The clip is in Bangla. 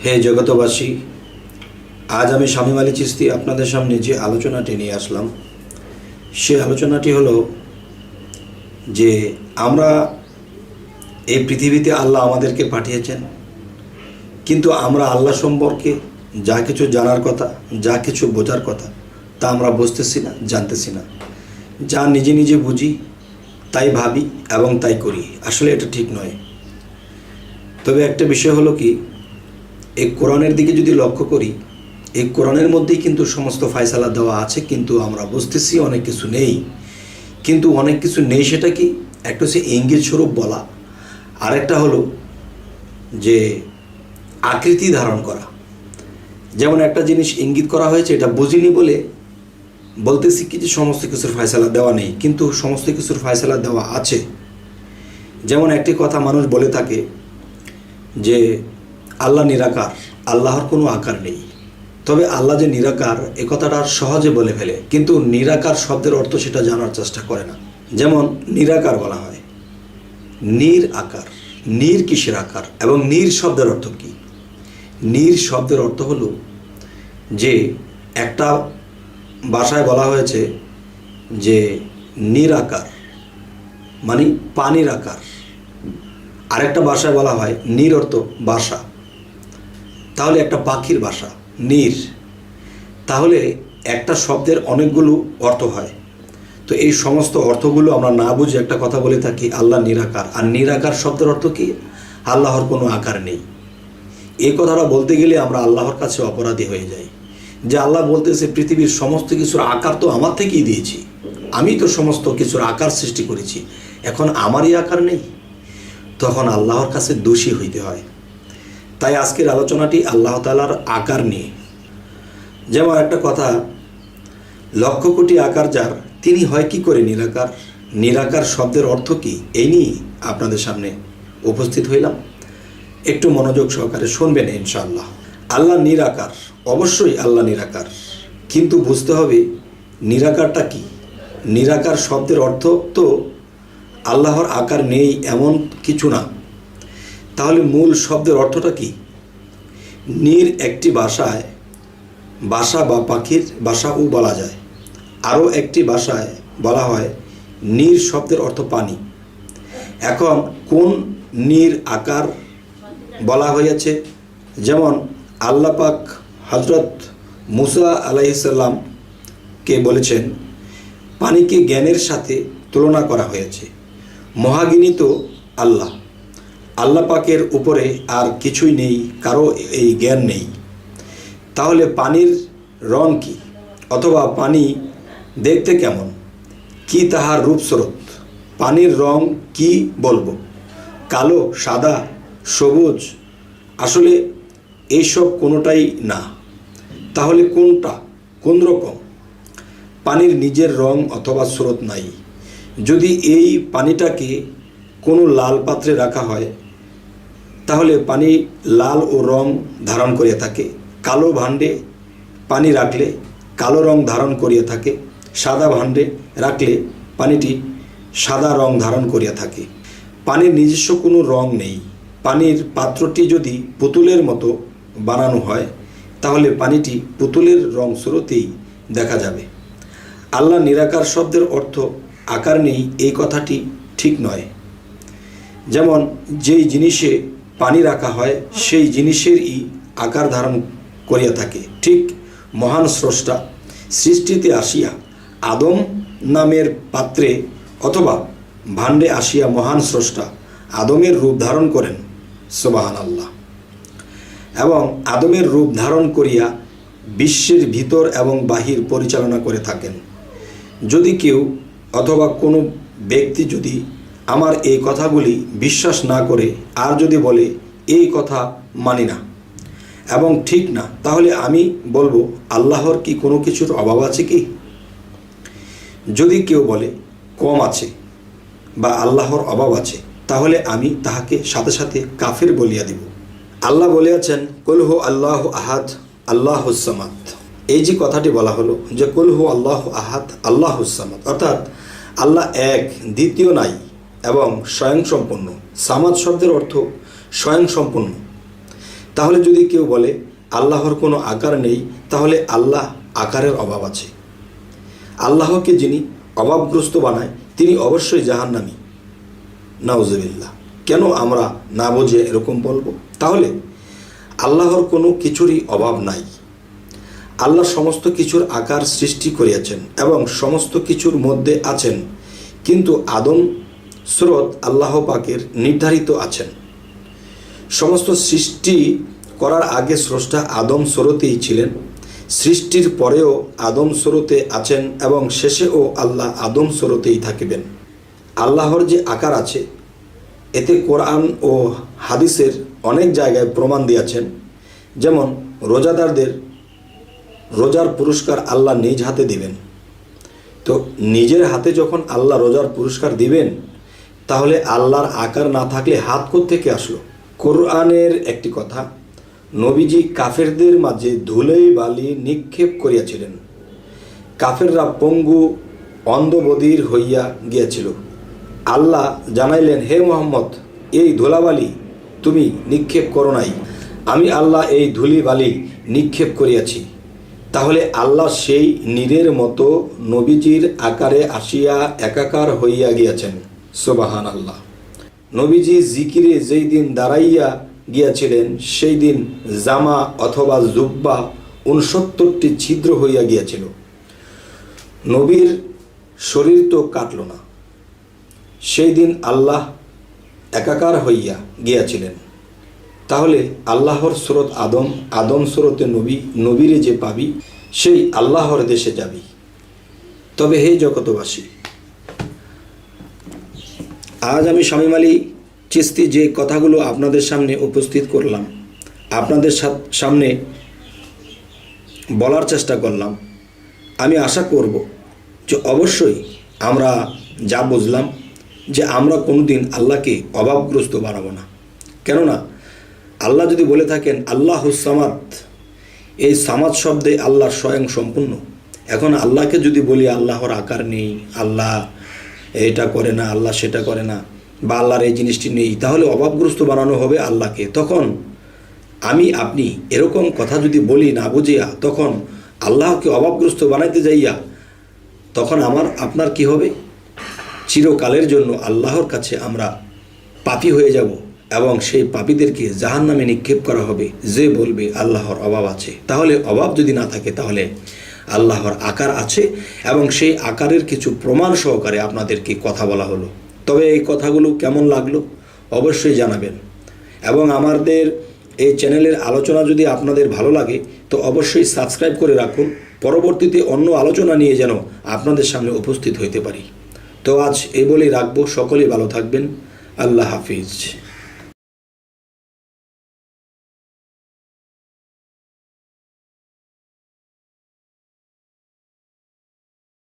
হে জগতবাসী, আজ আমি শামীম আলী চিশতি আপনাদের সামনে যে আলোচনাটি নিয়ে আসলাম, সে আলোচনাটি হলো যে আমরা এই পৃথিবীতে আল্লাহ আমাদেরকে পাঠিয়েছেন, কিন্তু আমরা আল্লাহ সম্পর্কে যা কিছু জানার কথা, যা কিছু বোঝার কথা, তা আমরা বুঝতেছি না, জানতেছি না। যা নিজে নিজে বুঝি তাই ভাবি এবং তাই করি। আসলে এটা ঠিক নয়। তবে একটা বিষয় হলো কি, এই কোরআনের দিকে যদি লক্ষ্য করি, এই কোরআনের মধ্যেই কিন্তু সমস্ত ফায়সালা দেওয়া আছে, কিন্তু আমরা বুঝতেছি অনেক কিছু নেই। কিন্তু অনেক কিছু নেই সেটা কি? একটা হচ্ছে ইঙ্গিত স্বরূপ বলা, আরেকটা হলো যে আকৃতি ধারণ করা। যেমন একটা জিনিস ইঙ্গিত করা হয়েছে, এটা বুঝিনি বলে বলতেছি কি যে সমস্ত কিছুর ফায়সালা দেওয়া নেই, কিন্তু সমস্ত কিছুর ফায়সালা দেওয়া আছে। যেমন একটি কথা মানুষ বলে থাকে যে আল্লাহ নিরাকার, আল্লাহর কোনো আকার নেই। তবে আল্লাহ যে নিরাকার এ কথাটা সহজে বলে ফেলে, কিন্তু নিরাকার শব্দের অর্থ সেটা জানার চেষ্টা করে না। যেমন নিরাকার বলা হয়, নির আকার, নির কিসের আকার, এবং নির শব্দের অর্থ কি? নির শব্দের অর্থ হলো যে একটা ভাষায় বলা হয়েছে যে নিরাকার মানে পানির আকার, আরেকটা ভাষায় বলা হয় নির অর্থ বাসা। তাহলে একটা পাখির বাসা নির, তাহলে একটা শব্দের অনেকগুলো অর্থ হয়। তো এই সমস্ত অর্থগুলো আমরা না বুঝে একটা কথা বলে থাকি আল্লাহ নিরাকার। আর নিরাকার শব্দের অর্থ কি? আল্লাহর কোনো আকার নেই। এই কথাটা বলতে গেলে আমরা আল্লাহর কাছে অপরাধী হয়ে যাই, যে আল্লাহ বলতেছে পৃথিবীর সমস্ত কিছুর আকার তো আমার থেকেই দিয়েছি, আমি তো সমস্ত কিছুর আকার সৃষ্টি করেছি, এখন আমারই আকার নেই। তখন আল্লাহর কাছে দোষী হইতে হয়। তাই আজকের আলোচনাটি আল্লাহ তাআলার আকার নিয়ে। যেমন একটা কথা, লক্ষ কোটি আকার যার, তিনি হয় কি করে নিরাকার? নিরাকার শব্দের অর্থ কি? এই নিয়ে আপনাদের সামনে উপস্থিত হইলাম। একটু মনোযোগ সহকারে শুনবেন ইনশাআল্লাহ। আল্লাহ নিরাকার, অবশ্যই আল্লাহ নিরাকার, কিন্তু বুঝতে হবে নিরাকারটা কি। নিরাকার শব্দের অর্থ তো আল্লাহর আকার নেই এমন কিছু না। তাহলে মূল শব্দের অর্থটা কি? নির একটি ভাষায় বাসা বা পাখির বাসাও বলা যায়। আরও একটি ভাষায় বলা হয় নির শব্দের অর্থ পানি। এখন কোন নির আকার বলা হয়েছে? যেমন আল্লাহ পাক হযরত মুসা আলাইহিস সালামকে বলেছেন পানিকে জ্ঞানের সাথে তুলনা করা হয়েছে। মহাজ্ঞানী তো আল্লাহ, আল্লাহ পাকের উপরে আর কিছুই নেই, কারো এই জ্ঞান নেই। তাহলে পানির রং কি, অথবা পানি দেখতে কেমন, কি তাহার রূপস্রোত? পানির রং কি বলবো? কালো, সাদা, সবুজ? আসলে এইসব কোনোটাই না। তাহলে কোনটা, কোন রকম? পানির নিজের রং অথবা স্রোত নাই। যদি এই পানিটাকে কোনো লাল পাত্রে রাখা হয়, তাহলে পানি লাল ও রং ধারণ করিয়া থাকে। কালো ভাণ্ডে পানি রাখলে কালো রং ধারণ করিয়া থাকে। সাদা ভাণ্ডে রাখলে পানিটি সাদা রং ধারণ করিয়া থাকে। পানির নিজস্ব কোনো রং নেই। পানির পাত্রটি যদি পুতুলের মতো বানানো হয়, তাহলে পানিটি পুতুলের রং স্রোতেই দেখা যাবে। আল্লাহ নিরাকার শব্দের অর্থ আকার নেই, এই কথাটি ঠিক নয়। যেমন যেই জিনিসে পানি রাখা হয় সেই জিনিসেরই আকার ধারণ করিয়া থাকে, ঠিক মহান স্রষ্টা সৃষ্টিতে আসিয়া আদম নামের পাত্রে অথবা ভাণ্ডে আসিয়া মহান স্রষ্টা আদমের রূপ ধারণ করেন, সুবহানাল্লাহ, এবং আদমের রূপ ধারণ করিয়া বিশ্বের ভিতর এবং বাহির পরিচালনা করে থাকেন। যদি কেউ অথবা কোনো ব্যক্তি যদি আমার এই কথাগুলি বিশ্বাস না করে আর যদি বলে এই কথা মানি না এবং ঠিক না, তাহলে আমি বলবো আল্লাহর কি কোনো কিছুর অভাব আছে কি? যদি কেউ বলে কম আছে বা আল্লাহর অভাব আছে, তাহলে আমি তাহাকে সাথে সাথে কাফির বলিয়া দিব। আল্লাহ বলিয়াছেন কুল হু আল্লাহু আহাদ আল্লাহুস সামাদ। এই যে কথাটি বলা হলো যে কুল হু আল্লাহু আহাদ আল্লাহুস সামাদ, অর্থাৎ আল্লাহ এক, দ্বিতীয় নাই এবং স্বয়ংসম্পন্ন। সামাদ শব্দের অর্থ স্বয়ংসম্পন্ন। তাহলে যদি কেউ বলে আল্লাহর কোনো আকার নেই, তাহলে আল্লাহ আকারের অভাব আছে। আল্লাহকে যিনি অভাবগ্রস্ত বানায় তিনি অবশ্যই জাহান্নামী। নাউজুবিল্লাহ। কেন আমরা না বুঝে এরকম বলবো? তাহলে আল্লাহর কোনো কিছুরই অভাব নাই। আল্লাহ সমস্ত কিছুর আকার সৃষ্টি করিয়াছেন এবং সমস্ত কিছুর মধ্যে আছেন, কিন্তু আদম স্রোত আল্লাহ পাকের নির্ধারিত আছেন। সমস্ত সৃষ্টি করার আগে স্রষ্টা আদম স্রোতেই ছিলেন, সৃষ্টির পরেও আদম স্রোতে আছেন এবং শেষেও আল্লাহ আদম স্রোতেই থাকিবেন। আল্লাহর যে আকার আছে এতে কোরআন ও হাদিসের অনেক জায়গায় প্রমাণ দিয়েছেন। যেমন রোজাদারদের রোজার পুরস্কার আল্লাহ নিজ হাতে দিবেন। তো নিজের হাতে যখন আল্লাহ রোজার পুরস্কার দিবেন, তাহলে আল্লাহর আকার না থাকলে হাত কোত্থেকে আসলো? কোরআনের একটি কথা, নবীজি কাফেরদের মাঝে ধুলোই বালি নিক্ষেপ করিয়াছিলেন। কাফেররা পঙ্গু অন্ধবধির হইয়া গিয়াছিল। আল্লাহ জানাইলেন, হে মুহাম্মদ, এই ধুলাবালি তুমি নিক্ষেপ করো নাই, আমি আল্লাহ এই ধুলি বালি নিক্ষেপ করিয়াছি। তাহলে আল্লাহ সেই নীরের মতো নবীজির আকারে আসিয়া একাকার হইয়া গিয়াছেন। সুবহান আল্লাহ। নবীজি জিকিরে যেই দিন দাঁড়াইয়া গিয়াছিলেন, সেই দিন জামা অথবা জুব্বা 69টি ছিদ্র হইয়া গিয়াছিল। নবীর শরীর তো কাটল না। সেই দিন আল্লাহ একাকার হইয়া গিয়াছিলেন। তাহলে আল্লাহর স্রোত আদম, আদম স্রোতে নবী, নবীরে যে পাবি সেই আল্লাহর দেশে যাবি। তবে হে জগতবাসী, আজ আমি শামীম আলী চিশতি যে কথাগুলো আপনাদের সামনে উপস্থিত করলাম, আপনাদের সামনে বলার চেষ্টা করলাম, আমি আশা করব যে অবশ্যই আমরা যা বুঝলাম যে আমরা কোনোদিন আল্লাহকে অভাবগ্রস্ত বানাবো না। কেননা আল্লাহ যদি বলে থাকেন আল্লাহুস সামাদ, এই সামাদ শব্দে আল্লাহ স্বয়ং সম্পূর্ণ। এখন আল্লাহকে যদি বলি আল্লাহর আকার নেই, আল্লাহ এটা করে না, আল্লাহ সেটা করে না, বা আল্লাহর এই জিনিসটি নেই, তাহলে অভাবগ্রস্ত বানানো হবে আল্লাহকে। তখন আমি আপনি এরকম কথা যদি বলি না বুঝিয়া, তখন আল্লাহকে অভাবগ্রস্ত বানাইতে যাইয়া তখন আমার আপনার কি হবে? চিরকালের জন্য আল্লাহর কাছে আমরা পাপী হয়ে যাব এবং সেই পাপীদেরকে জাহান্নামে নিক্ষেপ করা হবে যে বলবে আল্লাহর অভাব আছে। তাহলে অভাব যদি না থাকে, তাহলে আল্লাহর আকার আছে এবং সেই আকারের কিছু প্রমাণ সহকারে আপনাদেরকে কথা বলা হলো। তবে এই কথাগুলো কেমন লাগলো অবশ্যই জানাবেন এবং আমাদের এই চ্যানেলের আলোচনা যদি আপনাদের ভালো লাগে তো অবশ্যই সাবস্ক্রাইব করে রাখুন, পরবর্তীতে অন্য আলোচনা নিয়ে যেন আপনাদের সামনে উপস্থিত হইতে পারি। তো আজ এই বলেই রাখবো। সকলেই ভালো থাকবেন। আল্লাহ হাফিজ।